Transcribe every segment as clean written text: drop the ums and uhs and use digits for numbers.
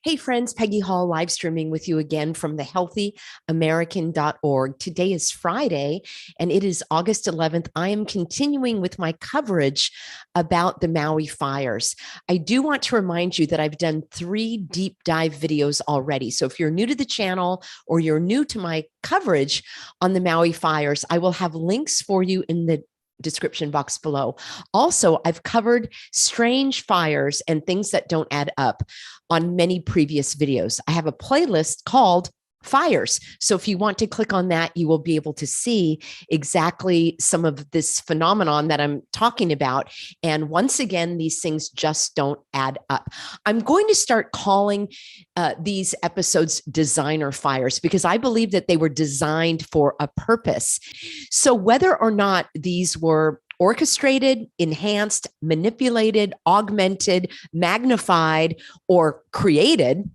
Hey friends, Peggy Hall live streaming with you again from the healthyamerican.org. Today is Friday and it is August 11th. I am continuing with my coverage about the Maui fires. I do want to remind you that I've done 3 deep dive videos already. So if you're new to the channel or you're new to my coverage on the Maui fires, I will have links for you in the description box below. Also, I've covered strange fires and things that don't add up on many previous videos. I have a playlist called Fires. So if you want to click on that, you will be able to see exactly some of this phenomenon that I'm talking about. And once again, these things just don't add up. I'm going to start calling these episodes designer fires because I believe that they were designed for a purpose. So whether or not these were orchestrated, enhanced, manipulated, augmented, magnified, or created,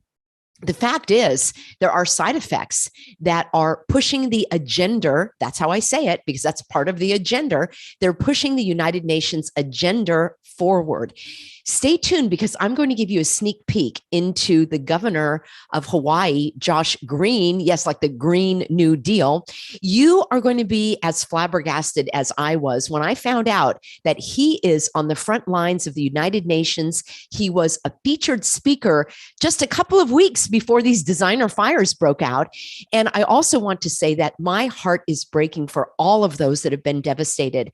the fact is, there are side effects that are pushing the agenda. That's how I say it, because that's part of the agenda. They're pushing the United Nations agenda forward. Stay tuned because I'm going to give you a sneak peek into the governor of Hawaii, Josh Green. Yes, like the Green New Deal. You are going to be as flabbergasted as I was when I found out that he is on the front lines of the United Nations. He was a featured speaker just a couple of weeks before these designer fires broke out. And I also want to say that my heart is breaking for all of those that have been devastated.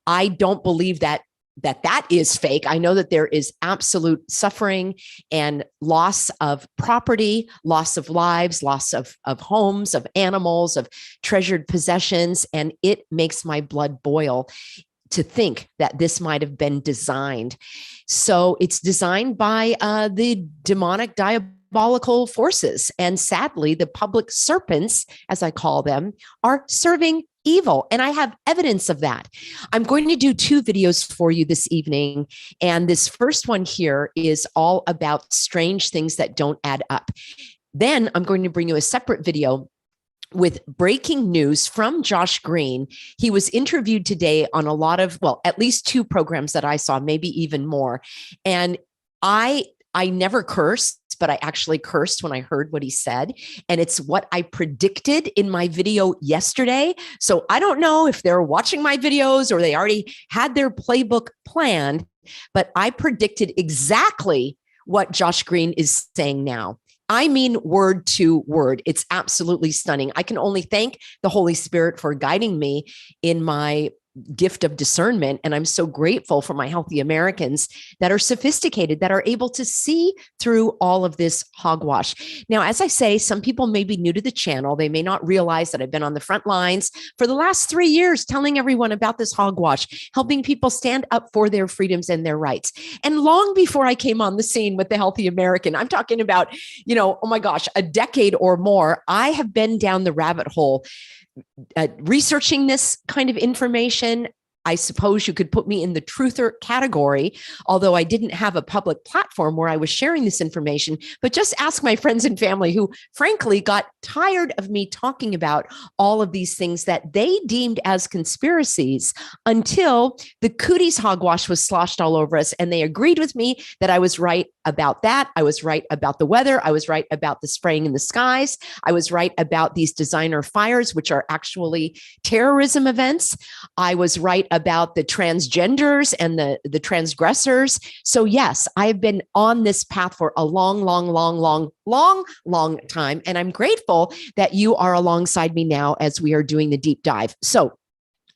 I don't believe that is fake. I know that there is absolute suffering and loss of property, loss of lives, loss of homes, of animals, of treasured possessions. And it makes my blood boil to think that this might have been designed. So it's designed by the demonic diabolical forces. And sadly, the public serpents, as I call them, are serving evil. And I have evidence of that. I'm going to do 2 videos for you this evening. And this first one here is all about strange things that don't add up. Then I'm going to bring you a separate video with breaking news from Josh Green. He was interviewed today on a lot of, well, at least 2 programs that I saw, maybe even more. And I never curse, but I actually cursed when I heard what he said. And it's what I predicted in my video yesterday. So I don't know if they're watching my videos or they already had their playbook planned, but I predicted exactly what Josh Green is saying now. I mean, word to word. It's absolutely stunning. I can only thank the Holy Spirit for guiding me in my gift of discernment. And I'm so grateful for my healthy Americans that are sophisticated, that are able to see through all of this hogwash. Now, as I say, some people may be new to the channel. They may not realize that I've been on the front lines for the last 3 years, telling everyone about this hogwash, helping people stand up for their freedoms and their rights. And long before I came on the scene with the Healthy American, I'm talking about, oh my gosh, a decade or more, I have been down the rabbit hole researching this kind of information. I suppose you could put me in the truther category, although I didn't have a public platform where I was sharing this information. But just ask my friends and family who, frankly, got tired of me talking about all of these things that they deemed as conspiracies until the cooties hogwash was sloshed all over us. And they agreed with me that I was right about that. I was right about the weather. I was right about the spraying in the skies. I was right about these designer fires, which are actually terrorism events. I was right about the transgenders and the transgressors. So yes, I've been on this path for a long time. And I'm grateful that you are alongside me now as we are doing the deep dive. So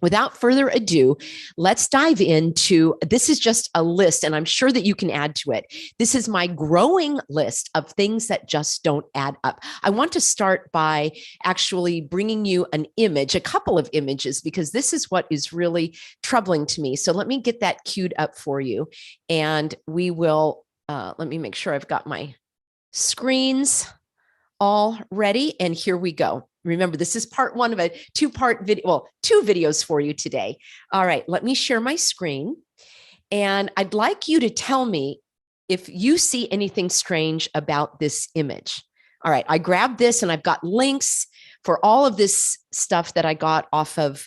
without further ado, let's dive into, this is just a list, and I'm sure that you can add to it. This is my growing list of things that just don't add up. I want to start by actually bringing you an image, a couple of images, because this is what is really troubling to me. So let me get that queued up for you, and we will, let me make sure I've got my screens all ready, and here we go. Remember, this is part 1 of a 2-part video, well, 2 videos for you today. All right, let me share my screen. And I'd like you to tell me if you see anything strange about this image. All right, I grabbed this and I've got links for all of this stuff that I got off of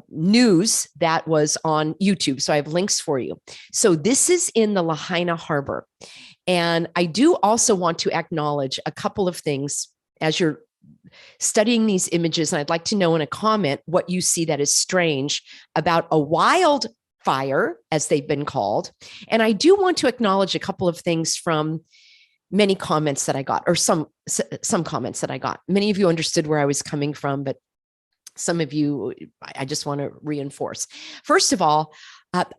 news that was on YouTube. So I have links for you. So this is in the Lahaina Harbor. And I do also want to acknowledge a couple of things as you're studying these images. And I'd like to know in a comment what you see that is strange about a wildfire, as they've been called. And I do want to acknowledge a couple of things from many comments that I got, or some comments that I got. Many of you understood where I was coming from, but some of you, I just want to reinforce. First of all,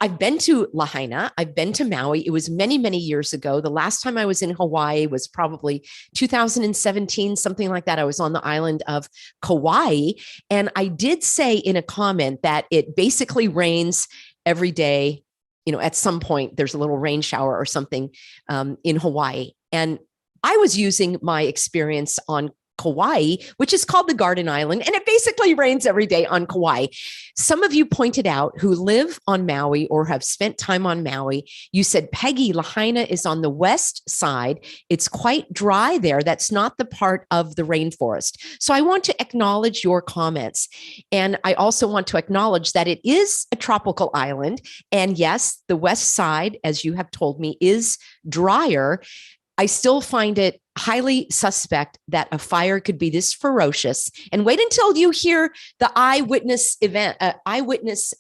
I've been to Lahaina. I've been to Maui. It was many, many years ago. The last time I was in Hawaii was probably 2017, something like that. I was on the island of Kauai. And I did say in a comment that it basically rains every day. You know, at some point, there's a little rain shower or something in Hawaii. And I was using my experience on Kauai, which is called the Garden Island, and it basically rains every day on Kauai. Some of you pointed out who live on Maui or have spent time on Maui, you said, Peggy, Lahaina is on the west side. It's quite dry there. That's not the part of the rainforest. So I want to acknowledge your comments. And I also want to acknowledge that it is a tropical island. And yes, the west side, as you have told me, is drier. I still find it highly suspect that a fire could be this ferocious. And wait until you hear the eyewitness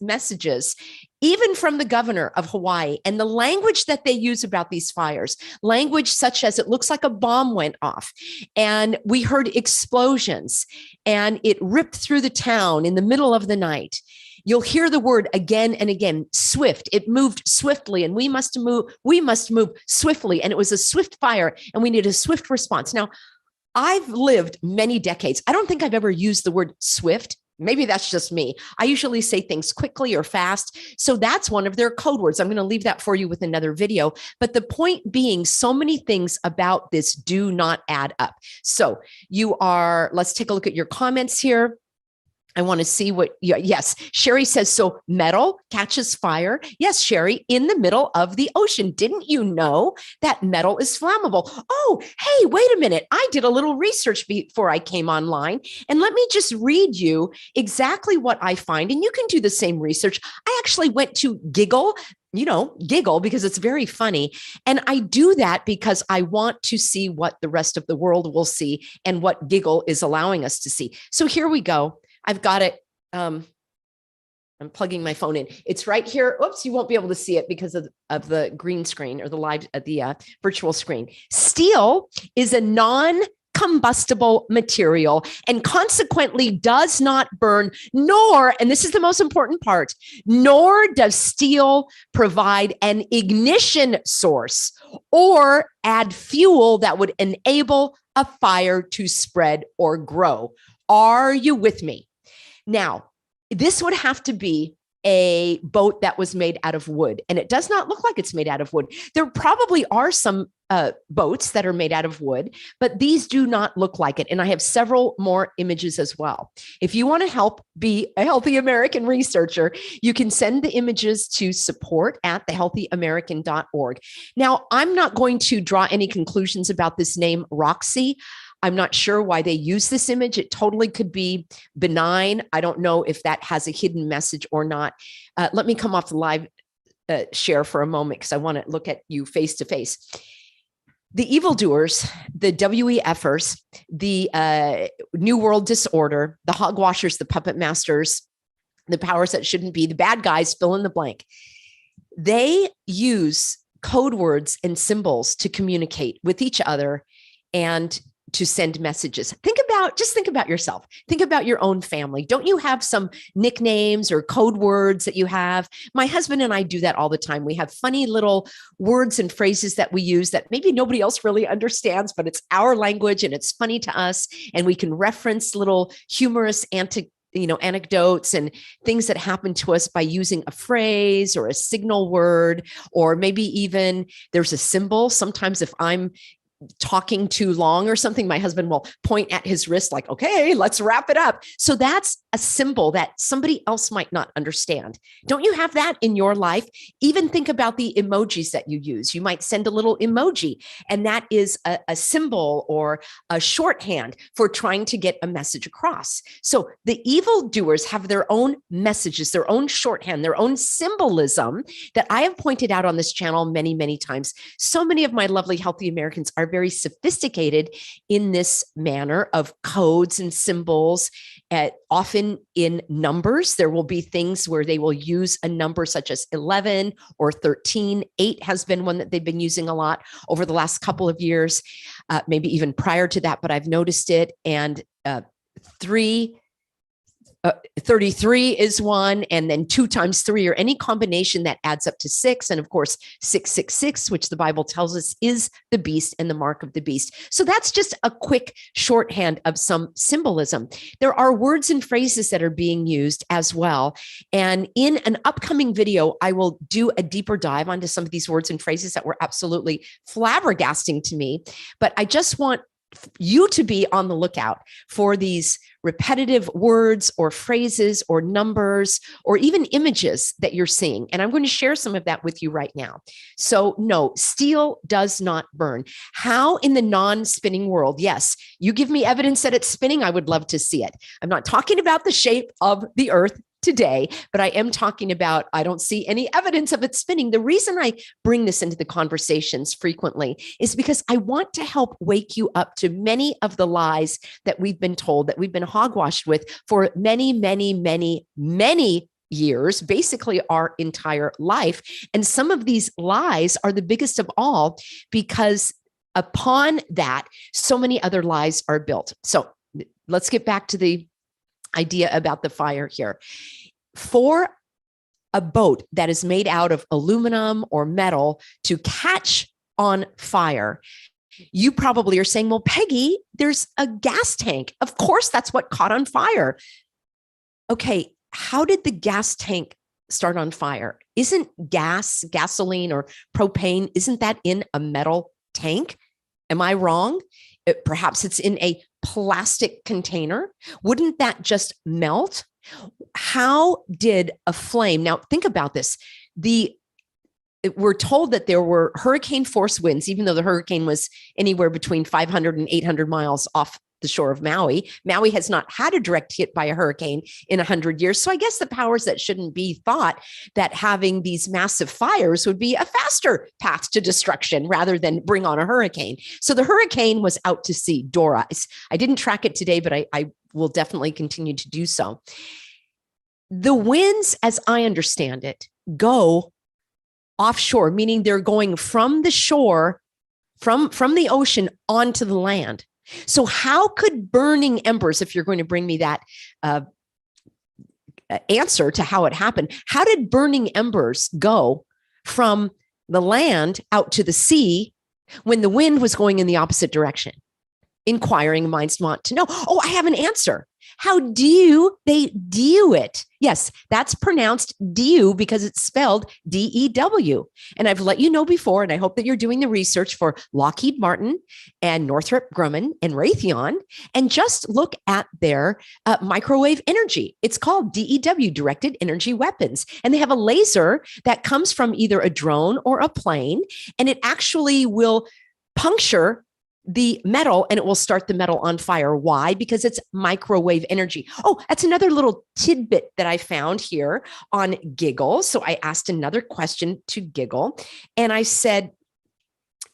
messages, even from the governor of Hawaii, and the language that they use about these fires, language such as it looks like a bomb went off, and we heard explosions, and it ripped through the town in the middle of the night. You'll hear the word again and again, swift. It moved swiftly, and we must move swiftly. And it was a swift fire, and we need a swift response. Now, I've lived many decades. I don't think I've ever used the word swift. Maybe that's just me. I usually say things quickly or fast. So that's one of their code words. I'm going to leave that for you with another video. But the point being, so many things about this do not add up. So let's take a look at your comments here. I want to see yes, Sherry says, so metal catches fire. Yes, Sherry, in the middle of the ocean. Didn't you know that metal is flammable? Oh, hey, wait a minute. I did a little research before I came online, and let me just read you exactly what I find. And you can do the same research. I actually went to Giggle because it's very funny. And I do that because I want to see what the rest of the world will see and what Giggle is allowing us to see. So here we go. I've got it. I'm plugging my phone in. It's right here. Oops, you won't be able to see it because of the green screen or the virtual screen. Steel is a non-combustible material and consequently does not burn, and this is the most important part, nor does steel provide an ignition source or add fuel that would enable a fire to spread or grow. Are you with me? Now, this would have to be a boat that was made out of wood, and it does not look like it's made out of wood. There probably are some boats that are made out of wood, but these do not look like it. And I have several more images as well. If you want to help be a healthy American researcher, you can send the images to support@thehealthyamerican.org. Now, I'm not going to draw any conclusions about this name, Roxy. I'm not sure why they use this image. It totally could be benign. I don't know if that has a hidden message or not. Let me come off the live share for a moment because I want to look at you face to face. The evildoers, the WEFers, the New World Disorder, the hogwashers, the puppet masters, the powers that shouldn't be, the bad guys, fill in the blank. They use code words and symbols to communicate with each other and to send messages. Think about yourself. Think about your own family. Don't you have some nicknames or code words that you have? My husband and I do that all the time. We have funny little words and phrases that we use that maybe nobody else really understands, but it's our language and it's funny to us. And we can reference little humorous anecdotes and things that happen to us by using a phrase or a signal word, or maybe even there's a symbol. Sometimes if I'm talking too long or something, my husband will point at his wrist like, okay, let's wrap it up. So that's a symbol that somebody else might not understand. Don't you have that in your life? Even think about the emojis that you use. You might send a little emoji, and that is a symbol or a shorthand for trying to get a message across. So the evildoers have their own messages, their own shorthand, their own symbolism that I have pointed out on this channel many, many times. So many of my lovely, healthy Americans are very sophisticated in this manner of codes and symbols, often in numbers. There will be things where they will use a number such as 11 or 13. 8 has been one that they've been using a lot over the last couple of years, maybe even prior to that, but I've noticed it. And 33 is one, and then 2 times 3, or any combination that adds up to 6. And of course, 666, which the Bible tells us is the beast and the mark of the beast. So that's just a quick shorthand of some symbolism. There are words and phrases that are being used as well. And in an upcoming video, I will do a deeper dive onto some of these words and phrases that were absolutely flabbergasting to me. But I just want you to be on the lookout for these repetitive words or phrases or numbers or even images that you're seeing. And I'm going to share some of that with you right now. So no, steel does not burn. How in the non-spinning world? Yes, you give me evidence that it's spinning. I would love to see it. I'm not talking about the shape of the earth today, but I am talking about, I don't see any evidence of it spinning. The reason I bring this into the conversations frequently is because I want to help wake you up to many of the lies that we've been told, that we've been hogwashed with for many, many, many, many years, basically our entire life. And some of these lies are the biggest of all because upon that, so many other lies are built. So let's get back to the idea about the fire here. For a boat that is made out of aluminum or metal to catch on fire, you probably are saying, well, Peggy, there's a gas tank. Of course, that's what caught on fire. Okay, how did the gas tank start on fire? Isn't gasoline or propane, isn't that in a metal tank? Am I wrong? Perhaps it's in a plastic container. Wouldn't that just melt? How did a flame? Now, think about this. We're told that there were hurricane force winds, even though the hurricane was anywhere between 500 and 800 miles off the shore of Maui. Maui has not had a direct hit by a hurricane in 100 years. So I guess the powers that shouldn't be thought that having these massive fires would be a faster path to destruction rather than bring on a hurricane. So the hurricane was out to sea, Dora. I didn't track it today, but I will definitely continue to do so. The winds, as I understand it, go offshore, meaning they're going from the shore, from the ocean onto the land. So how could burning embers, if you're going to bring me that answer to how it happened, how did burning embers go from the land out to the sea when the wind was going in the opposite direction? Inquiring minds want to know. Oh, I have an answer. How do they do it? Yes, that's pronounced dew because it's spelled D-E-W. And I've let you know before, and I hope that you're doing the research for Lockheed Martin and Northrop Grumman and Raytheon, and just look at their microwave energy. It's called DEW, Directed Energy Weapons. And they have a laser that comes from either a drone or a plane, and it actually will puncture the metal and it will start the metal on fire. Why? Because it's microwave energy. Oh, that's another little tidbit that I found here on Giggle. So I asked another question to Giggle and I said,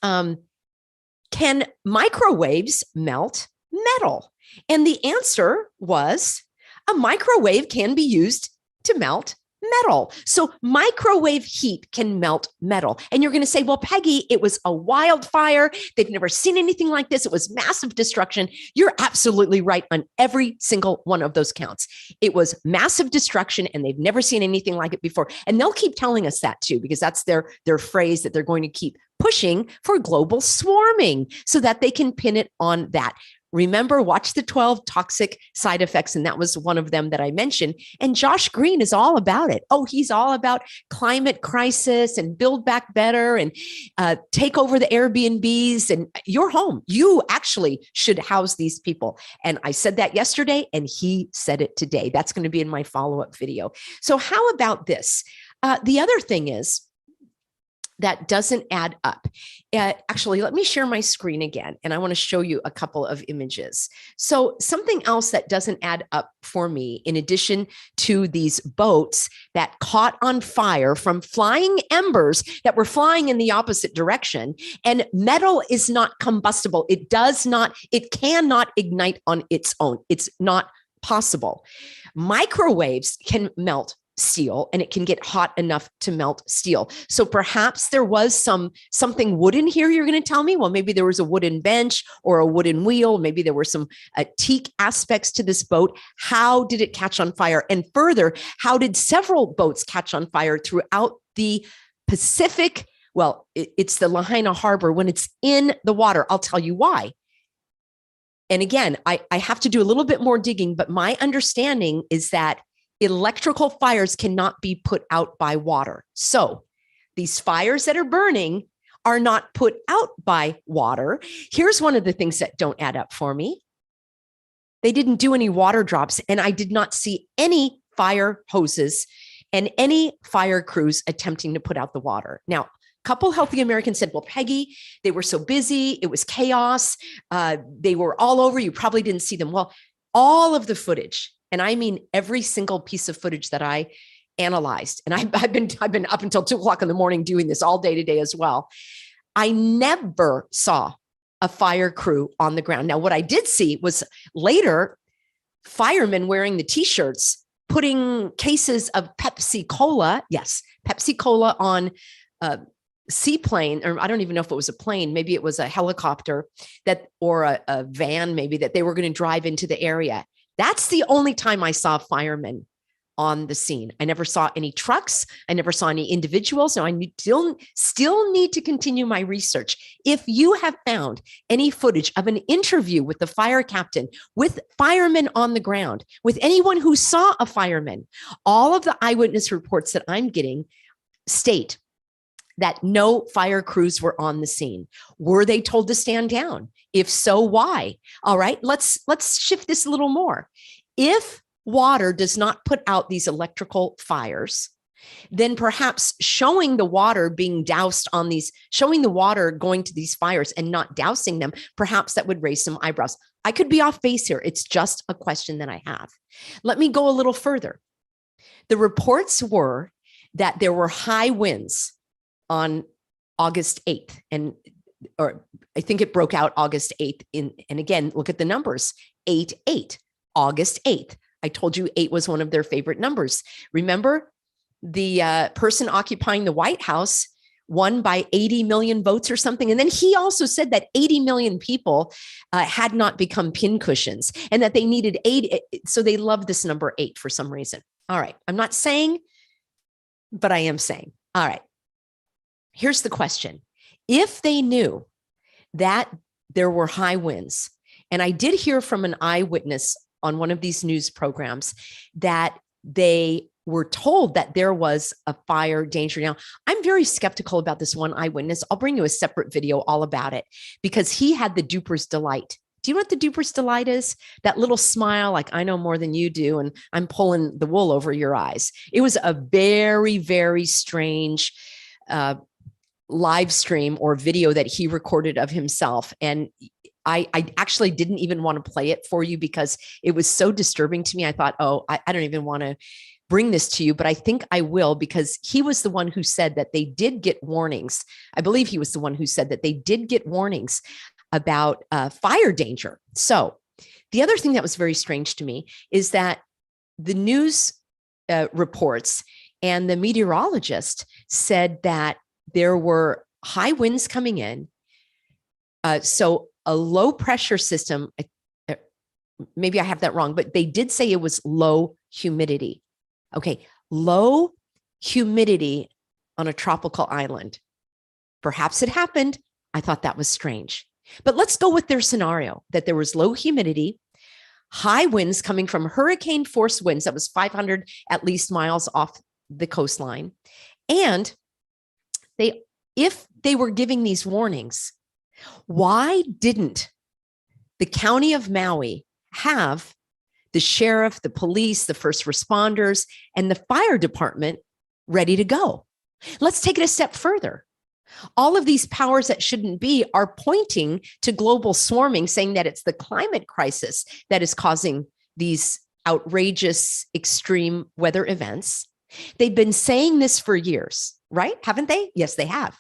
can microwaves melt metal? And the answer was a microwave can be used to melt metal. So microwave heat can melt metal. And you're going to say, well, Peggy, it was a wildfire. They've never seen anything like this. It was massive destruction. You're absolutely right on every single one of those counts. It was massive destruction and they've never seen anything like it before. And they'll keep telling us that too, because that's their phrase that they're going to keep pushing for global swarming so that they can pin it on that. remember, watch the 12 toxic side effects. And that was one of them that I mentioned. And Josh Green is all about it. Oh, he's all about climate crisis and build back better and take over the Airbnbs and your home. You actually should house these people. And I said that yesterday and he said it today. That's going to be in my follow-up video. So how about this? The other thing is, that doesn't add up. Actually, let me share my screen again, and I want to show you a couple of images. So something else that doesn't add up for me, in addition to these boats that caught on fire from flying embers that were flying in the opposite direction, and metal is not combustible. It cannot ignite on its own. It's not possible. Microwaves can melt steel and it can get hot enough to melt steel. So perhaps there was something wooden here. You're going to tell me, well, maybe there was a wooden bench or a wooden wheel. Maybe there were some teak aspects to this boat. How did it catch on fire? And further, how did several boats catch on fire throughout the Pacific? Well, it's the Lahaina Harbor when it's in the water. I'll tell you why. And again, I have to do a little bit more digging, but my understanding is that electrical fires cannot be put out by water. So these fires that are burning are not put out by water. Here's one of the things that don't add up for me. They didn't do any water drops, and I did not see any fire hoses and any fire crews attempting to put out the water. Now, a couple Healthy Americans said, well, Peggy, they were so busy. It was chaos. They were all over. You probably didn't see them. Well, all of the footage, and I mean every single piece of footage that I analyzed, and I've been up until 2 o'clock in the morning doing this all day today as well. I never saw a fire crew on the ground. Now, what I did see was later firemen wearing the t-shirts, putting cases of Pepsi Cola, yes, Pepsi Cola on a seaplane, or I don't even know if it was a plane, maybe it was a helicopter or a van, maybe that they were going to drive into the area. That's the only time I saw firemen on the scene. I never saw any trucks. I never saw any individuals. Now, I still need to continue my research. If you have found any footage of an interview with the fire captain, with firemen on the ground, with anyone who saw a fireman, all of the eyewitness reports that I'm getting state that no fire crews were on the scene. Were they told to stand down? If so, why? All right, let's shift this a little more. If water does not put out these electrical fires, then perhaps showing the water being doused on these, showing the water going to these fires and not dousing them, perhaps that would raise some eyebrows. I could be off base here. It's just a question that I have. Let me go a little further. The reports were that there were high winds on August 8th, or I think it broke out August 8th. And again, look at the numbers, 8-8, August 8th. I told you 8 was one of their favorite numbers. Remember, the person occupying the White House won by 80 million votes or something. And then he also said that 80 million people had not become pincushions and that they needed 8. So they love this number 8 for some reason. All right. I'm not saying, but I am saying, all right. Here's the question. If they knew that there were high winds, and I did hear from an eyewitness on one of these news programs that they were told that there was a fire danger. Now, I'm very skeptical about this one eyewitness. I'll bring you a separate video all about it because he had the duper's delight. Do you know what the duper's delight is? That little smile, like I know more than you do, and I'm pulling the wool over your eyes. It was a very, very strange live stream or video that he recorded of himself. And I actually didn't even want to play it for you because it was so disturbing to me. I thought, oh, I don't even want to bring this to you, but I think I will, because he was the one who said that they did get warnings. I believe he was the one who said that they did get warnings about fire danger. So the other thing that was very strange to me is that the news reports and the meteorologist said that there were high winds coming in. So a low pressure system, maybe I have that wrong, but they did say it was low humidity. Okay, low humidity on a tropical island. Perhaps it happened. I thought that was strange. But let's go with their scenario that there was low humidity, high winds coming from hurricane force winds that was 500 at least miles off the coastline. And if they were giving these warnings, why didn't the county of Maui have the sheriff, the police, the first responders, and the fire department ready to go? Let's take it a step further. All of these powers that shouldn't be are pointing to global swarming, saying that it's the climate crisis that is causing these outrageous extreme weather events. They've been saying this for years, right? Haven't they? Yes, they have.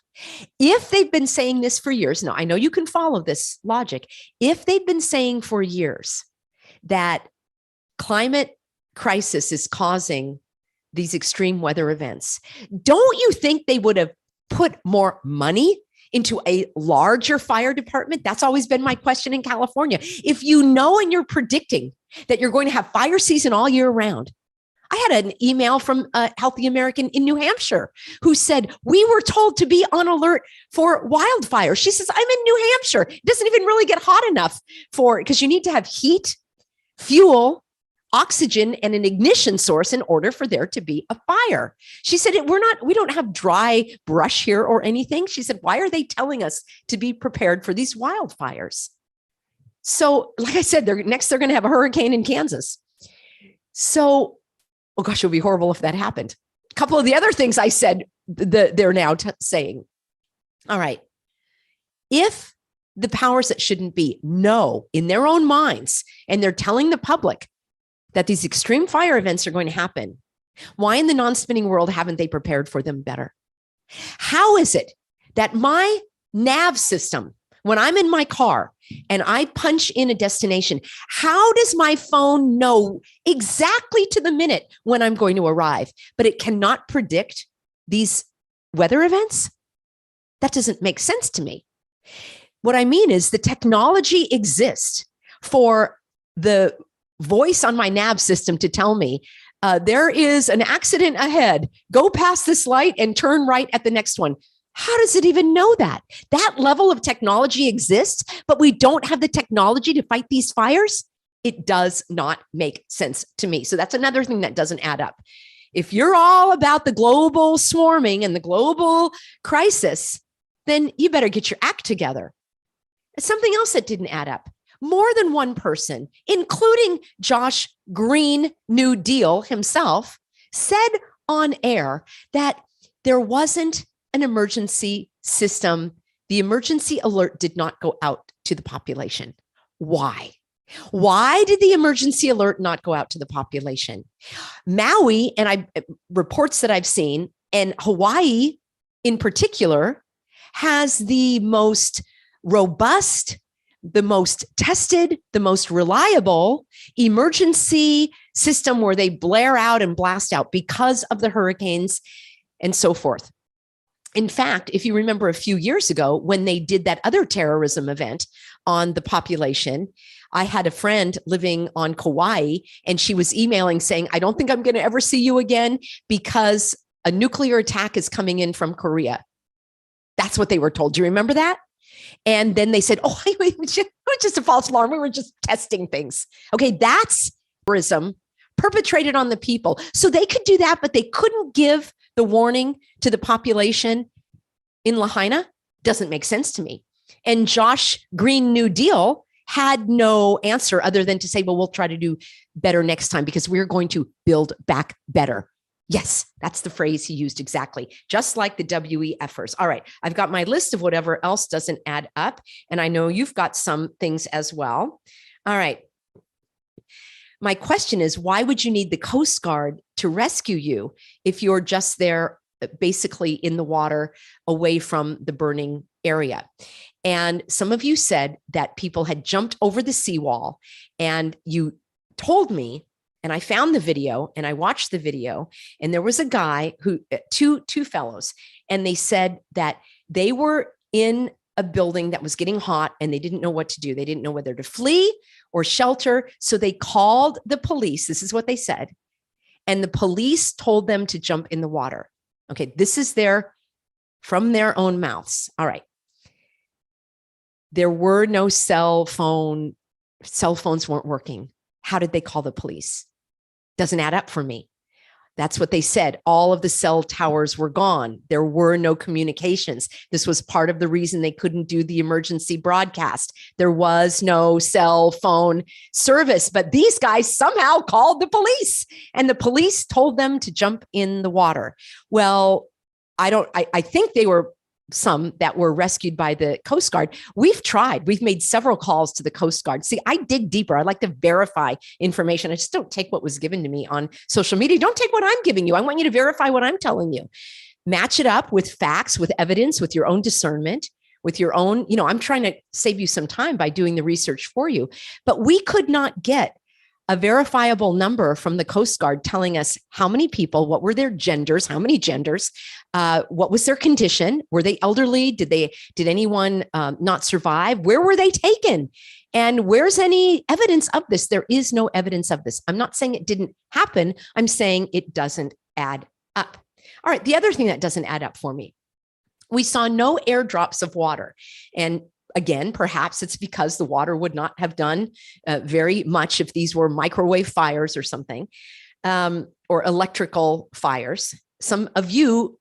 If they've been saying this for years, now I know you can follow this logic. If they've been saying for years that climate crisis is causing these extreme weather events, don't you think they would have put more money into a larger fire department? That's always been my question in California. If you know and you're predicting that you're going to have fire season all year round. I had an email from a Healthy American in New Hampshire who said, we were told to be on alert for wildfires. She says, I'm in New Hampshire. It doesn't even really get hot enough because you need to have heat, fuel, oxygen, and an ignition source in order for there to be a fire. She said, we don't have dry brush here or anything. She said, why are they telling us to be prepared for these wildfires? So, like I said, they're going to have a hurricane in Kansas. So, oh gosh, it would be horrible if that happened. A couple of the other things I said, they're now saying, all right, if the powers that shouldn't be know in their own minds, and they're telling the public that these extreme fire events are going to happen, why in the non-spinning world haven't they prepared for them better? How is it that my nav system, when I'm in my car and I punch in a destination, how does my phone know exactly to the minute when I'm going to arrive, but it cannot predict these weather events? That doesn't make sense to me. What I mean is the technology exists for the voice on my nav system to tell me there is an accident ahead. Go past this light and turn right at the next one. How does it even know that? That level of technology exists, but we don't have the technology to fight these fires? It does not make sense to me. So that's another thing that doesn't add up. If you're all about the global swarming and the global crisis, then you better get your act together. It's something else that didn't add up. More than one person, including Josh Green New Deal himself, said on air that there wasn't an emergency system. The emergency alert did not go out to the population. Why? Why did the emergency alert not go out to the population? Maui, and reports that I've seen, and Hawaii in particular, has the most robust, the most tested, the most reliable emergency system where they blare out and blast out because of the hurricanes and so forth. In fact, if you remember a few years ago when they did that other terrorism event on the population, I had a friend living on Kauai, and she was emailing saying, I don't think I'm going to ever see you again because a nuclear attack is coming in from Korea. That's what they were told. Do you remember that? And then they said, oh, it was just a false alarm. We were just testing things. Okay, that's terrorism perpetrated on the people. So they could do that, but they couldn't give the warning to the population in Lahaina. Doesn't make sense to me. And Josh Green New Deal had no answer other than to say, well, we'll try to do better next time because we're going to build back better. Yes, that's the phrase he used exactly, just like the WEFers. All right, I've got my list of whatever else doesn't add up, and I know you've got some things as well. All right. My question is, why would you need the Coast Guard to rescue you if you're just there basically in the water away from the burning area? And some of you said that people had jumped over the seawall, and you told me, and I found the video and I watched the video, and there was a guy who, two fellows, and they said that they were in a building that was getting hot and they didn't know what to do. They didn't know whether to flee or shelter. So they called the police. This is what they said. And the police told them to jump in the water. Okay, this is from their own mouths. All right. There were no cell phones weren't working. How did they call the police? Doesn't add up for me. That's what they said. All of the cell towers were gone. There were no communications. This was part of the reason they couldn't do the emergency broadcast. There was no cell phone service, but these guys somehow called the police, and the police told them to jump in the water. Well, I think they were some that were rescued by the Coast Guard. We've tried. We've made several calls to the Coast Guard. See, I dig deeper. I like to verify information. I just don't take what was given to me on social media. Don't take what I'm giving you. I want you to verify what I'm telling you. Match it up with facts, with evidence, with your own discernment, with your own, I'm trying to save you some time by doing the research for you. But we could not get a verifiable number from the Coast Guard telling us how many people, what were their genders, how many genders, what was their condition? Were they elderly? Did anyone not survive? Where were they taken? And where's any evidence of this? There is no evidence of this. I'm not saying it didn't happen. I'm saying it doesn't add up. All right. The other thing that doesn't add up for me, we saw no airdrops of water. And again, perhaps it's because the water would not have done very much if these were microwave fires or something, or electrical fires. Some of you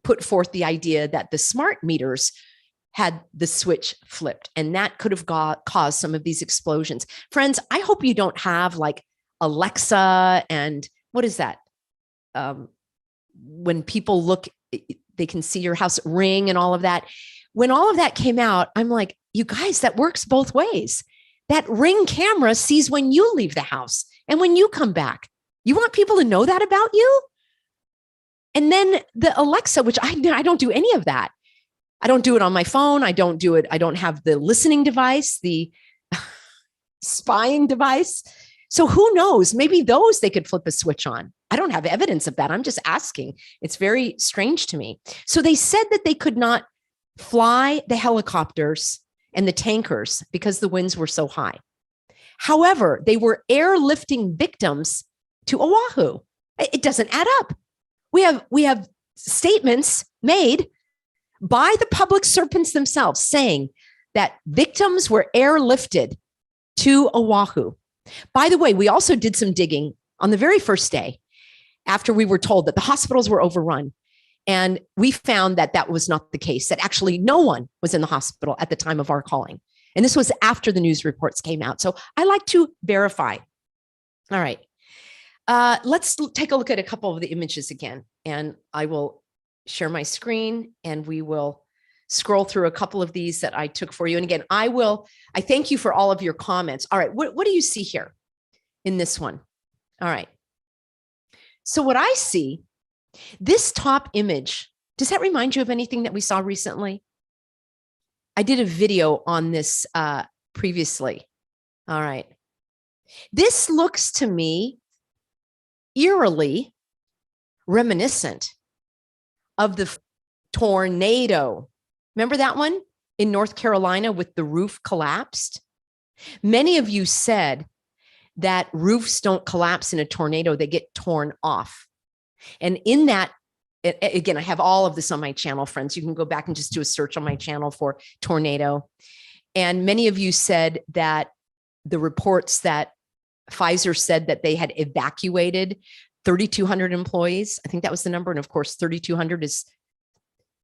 put forth the idea that the smart meters had the switch flipped, and that could have caused some of these explosions. Friends, I hope you don't have like Alexa and what is that? When people look, they can see your house, Ring and all of that. When all of that came out, I'm like, you guys, that works both ways. That Ring camera sees when you leave the house and when you come back. You want people to know that about you? And then the Alexa, which I don't do any of that. I don't do it on my phone. I don't do it. I don't have the listening device, the spying device. So who knows? Maybe those they could flip a switch on. I don't have evidence of that. I'm just asking. It's very strange to me. So they said that they could not fly the helicopters and the tankers because the winds were so high. However, they were airlifting victims to Oahu. It doesn't add up. We have statements made by the public servants themselves saying that victims were airlifted to Oahu. By the way, we also did some digging on the very first day after we were told that the hospitals were overrun. And we found that that was not the case, that actually no one was in the hospital at the time of our calling. And this was after the news reports came out. So I like to verify. All right. Let's take a look at a couple of the images again. And I will share my screen and we will scroll through a couple of these that I took for you. And again, I thank you for all of your comments. All right. What do you see here in this one? All right. So what I see, this top image, does that remind you of anything that we saw recently? I did a video on this previously. All right. This looks to me eerily reminiscent of the tornado. Remember that one in North Carolina with the roof collapsed? Many of you said that roofs don't collapse in a tornado, they get torn off. And in that, again, I have all of this on my channel, friends. You can go back and just do a search on my channel for tornado. And many of you said that the reports that Pfizer said that they had evacuated 3,200 employees. I think that was the number. And of course, 3,200 is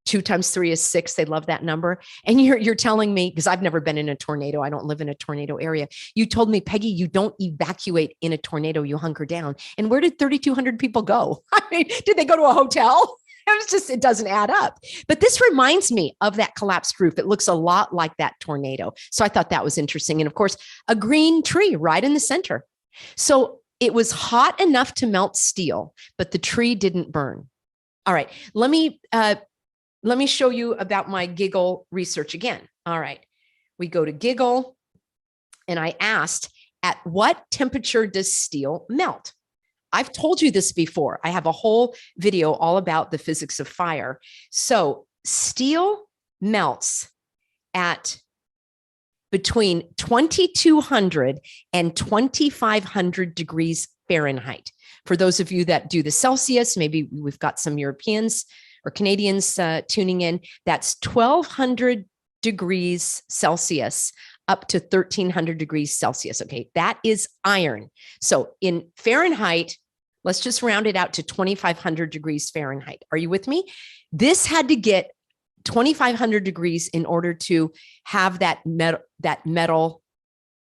2 times 3 is 6. They love that number. And you're telling me, because I've never been in a tornado, I don't live in a tornado area. You told me, Peggy, you don't evacuate in a tornado, you hunker down. And where did 3,200 people go? I mean, did they go to a hotel? It doesn't add up. But this reminds me of that collapsed roof. It looks a lot like that tornado. So I thought that was interesting. And of course, a green tree right in the center. So it was hot enough to melt steel, but the tree didn't burn. All right, let me show you about my Giggle research again. All right, we go to Giggle, and I asked, at what temperature does steel melt? I've told you this before. I have a whole video all about the physics of fire. So steel melts at between 2,200 and 2,500 degrees Fahrenheit. For those of you that do the Celsius, maybe we've got some Europeans or Canadians tuning in, that's 1,200 degrees Celsius up to 1300 degrees Celsius. Okay, that is iron. So in Fahrenheit, let's just round it out to 2500 degrees Fahrenheit. Are you with me? This had to get 2500 degrees in order to have that metal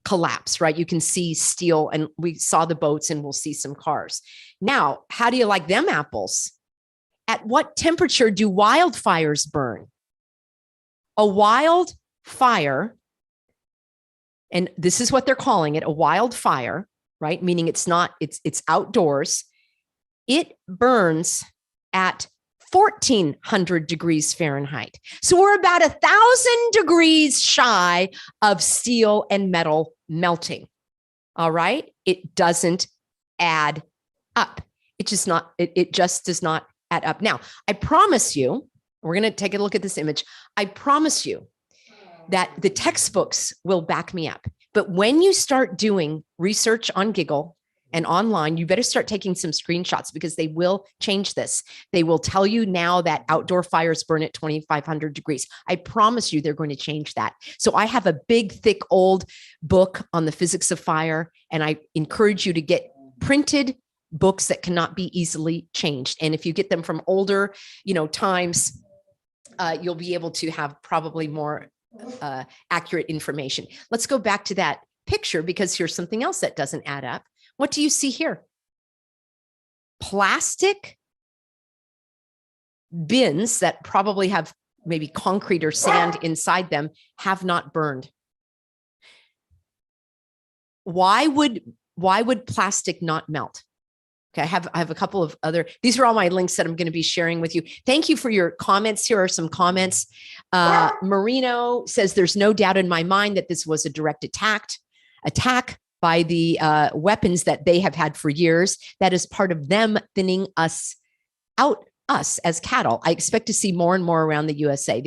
collapse, right? You can see steel, and we saw the boats, and we'll see some cars. Now, how do you like them apples? At what temperature do wildfires burn? A wildfire, and this is what they're calling it, a wildfire, right? Meaning it's outdoors. It burns at 1400 degrees Fahrenheit. So we're about 1,000 degrees shy of steel and metal melting. All right. It doesn't add up. It just does not add up. Now, I promise you, we're going to take a look at this image. I promise you that the textbooks will back me up. But when you start doing research on Giggle and online, you better start taking some screenshots, because they will change this. They will tell you now that outdoor fires burn at 2500 degrees. I promise you they're going to change that. So I have a big, thick, old book on the physics of fire, and I encourage you to get printed books that cannot be easily changed. And if you get them from older, times, you'll be able to have probably more accurate information. Let's go back to that picture, because here's something else that doesn't add up. What do you see here? Plastic bins that probably have maybe concrete or sand inside them have not burned. Why would plastic not melt? Okay, I have a couple of other, these are all my links that I'm going to be sharing with you. Thank you for your comments. Here are some comments. Marino says, there's no doubt in my mind that this was a direct attack by the weapons that they have had for years. That is part of them thinning us as cattle. I expect to see more and more around the USA.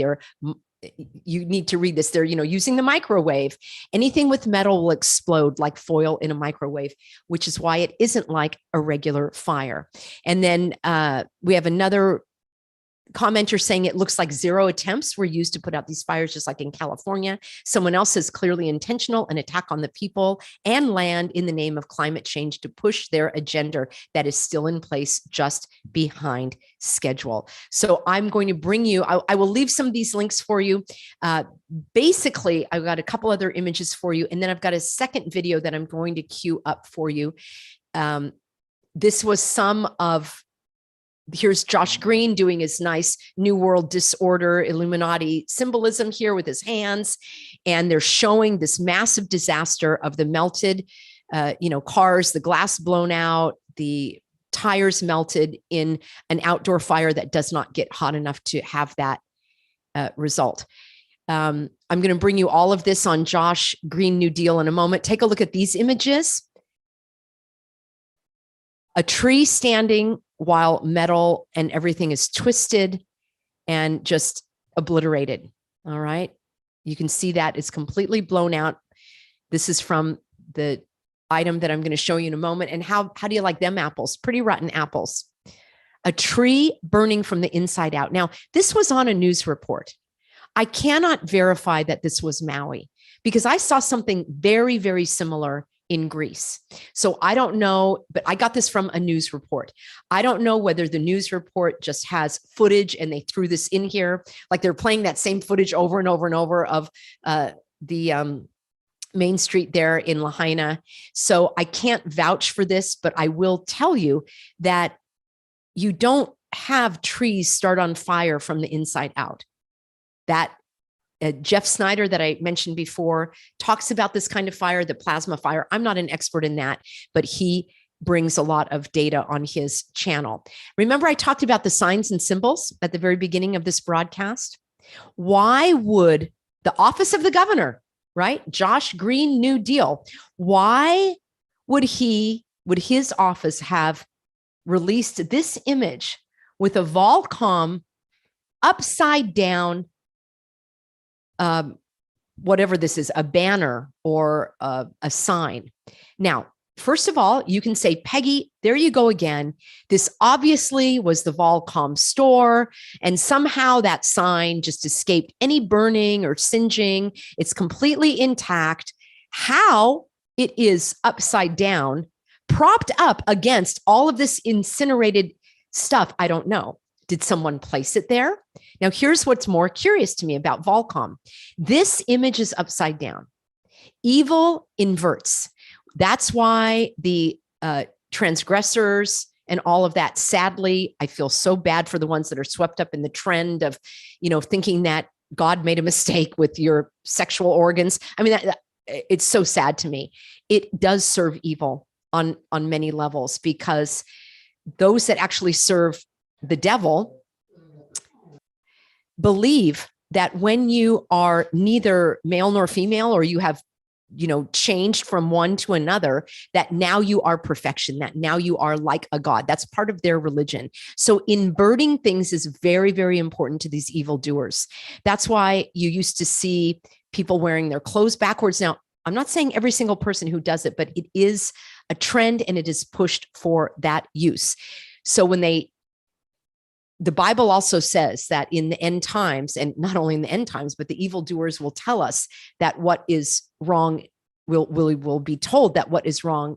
You need to read this. They're, using the microwave. Anything with metal will explode like foil in a microwave, which is why it isn't like a regular fire. And then we have another commenter saying it looks like 0 attempts were used to put out these fires, just like in California. Someone else says clearly intentional, an attack on the people and land in the name of climate change to push their agenda that is still in place, just behind schedule. So I'm going to bring you, I will leave some of these links for you. Basically, I've got a couple other images for you, and then I've got a second video that I'm going to queue up for you. This was some of, here's Josh Green doing his nice New World Disorder Illuminati symbolism here with his hands. And they're showing this massive disaster of the melted, cars, the glass blown out, the tires melted in an outdoor fire that does not get hot enough to have that result. I'm going to bring you all of this on Josh Green New Deal in a moment. Take a look at these images. A tree standing while metal and everything is twisted and just obliterated. All right. You can see that it's completely blown out. This is from the item that I'm going to show you in a moment. And how do you like them apples? Pretty rotten apples. A tree burning from the inside out. Now, this was on a news report. I cannot verify that this was Maui, because I saw something very, very similar in Greece. So I don't know, but I got this from a news report. I don't know whether the news report just has footage and they threw this in here, like they're playing that same footage over and over and over of the Main Street there in Lahaina. So I can't vouch for this, but I will tell you that you don't have trees start on fire from the inside out. That Jeff Snyder that I mentioned before talks about this kind of fire, the plasma fire. I'm not an expert in that, but he brings a lot of data on his channel. Remember, I talked about the signs and symbols at the very beginning of this broadcast. Why would the office of the governor, right? Josh Green New Deal. Why would his office have released this image with a Volcom upside down, whatever this is, a banner or a sign? Now, First of all, you can say, Peggy, there you go again. This obviously was the Volcom store, and somehow that sign just escaped any burning or singeing. It's completely intact. How it is upside down, propped up against all of this incinerated stuff, I don't know. Did someone place it there? Now, here's what's more curious to me about Volcom. This image is upside down. Evil inverts. That's why the transgressors and all of that, sadly, I feel so bad for the ones that are swept up in the trend of, thinking that God made a mistake with your sexual organs. I mean, it's so sad to me. It does serve evil on many levels, because those that actually serve the devil believe that when you are neither male nor female, or you have changed from one to another, that now you are perfection, that now you are like a god. That's part of their religion. So inverting things is very, very important to these evildoers. That's why you used to see people wearing their clothes backwards. Now, I'm not saying every single person who does it, but it is a trend and it is pushed for that use. So the Bible also says that in the end times, and not only in the end times, but the evildoers will tell us that what is wrong will be told that what is wrong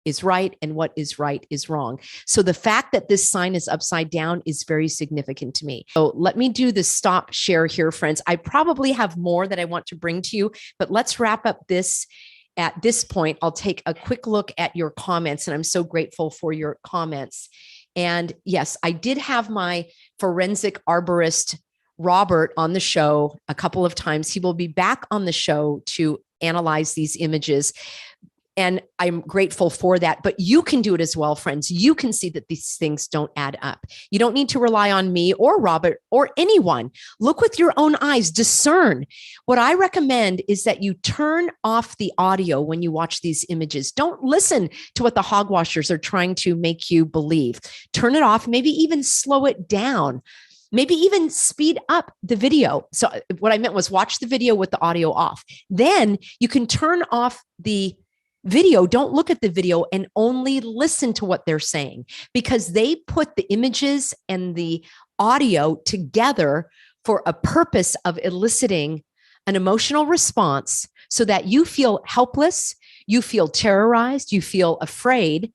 is right, and what is right is wrong. So the fact that this sign is upside down is very significant to me. So let me do the stop share here, friends. I probably have more that I want to bring to you, but let's wrap up this. At this point, I'll take a quick look at your comments, and I'm so grateful for your comments. And yes, I did have my forensic arborist, Robert, on the show a couple of times. He will be back on the show to analyze these images. And I'm grateful for that. But you can do it as well, friends. You can see that these things don't add up. You don't need to rely on me or Robert or anyone. Look with your own eyes, discern. What I recommend is that you turn off the audio when you watch these images. Don't listen to what the hogwashers are trying to make you believe. Turn it off, maybe even slow it down. Maybe even speed up the video. So what I meant was watch the video with the audio off. Then you can turn off the video. Don't look at the video and only listen to what they're saying, because they put the images and the audio together for a purpose of eliciting an emotional response so that you feel helpless, you feel terrorized, you feel afraid,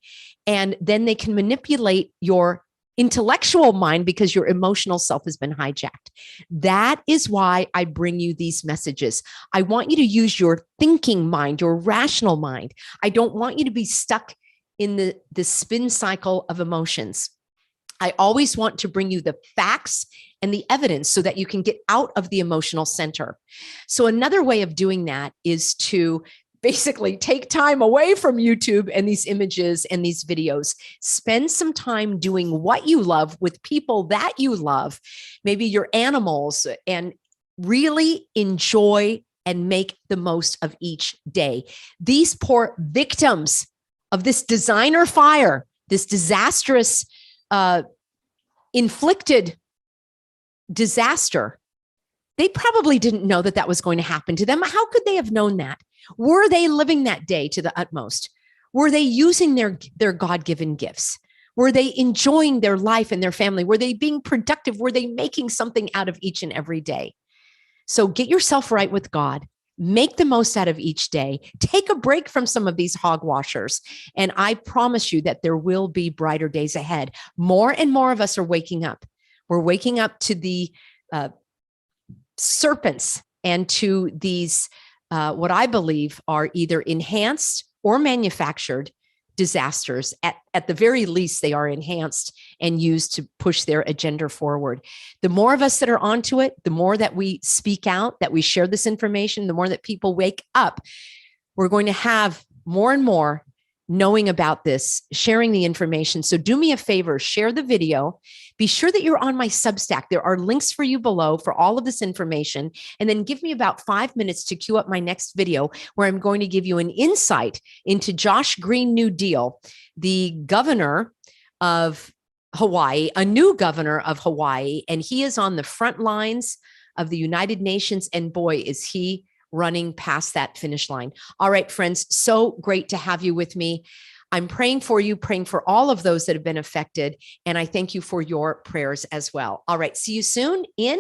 and then they can manipulate your intellectual mind because your emotional self has been hijacked. That is why I bring you these messages. I want you to use your thinking mind, your rational mind. I don't want you to be stuck in the spin cycle of emotions. I always want to bring you the facts and the evidence so that you can get out of the emotional center. So another way of doing that is to basically take time away from YouTube and these images and these videos. Spend some time doing what you love with people that you love, maybe your animals, and really enjoy and make the most of each day. These poor victims of this designer fire, this disastrous, inflicted disaster, they probably didn't know that that was going to happen to them. How could they have known that? Were they living that day to the utmost? Were they using their God-given gifts? Were they enjoying their life and their family? Were they being productive? Were they making something out of each and every day? So get yourself right with God. Make the most out of each day. Take a break from some of these hogwashers. And I promise you that there will be brighter days ahead. More and more of us are waking up. We're waking up to the serpents and to these what I believe are either enhanced or manufactured disasters. At the very least, they are enhanced and used to push their agenda forward. The more of us that are onto it, the more that we speak out, that we share this information, the more that people wake up, we're going to have more and more knowing about this, sharing the information. So do me a favor, share the video. Be sure that you're on my Substack. There are links for you below for all of this information. And then give me about 5 minutes to queue up my next video, where I'm going to give you an insight into Josh Green New Deal, the governor of Hawaii, a new governor of Hawaii. And he is on the front lines of the United Nations. And boy, is he running past that finish line. All right, friends, so great to have you with me. I'm praying for you, praying for all of those that have been affected. And I thank you for your prayers as well. All right, see you soon in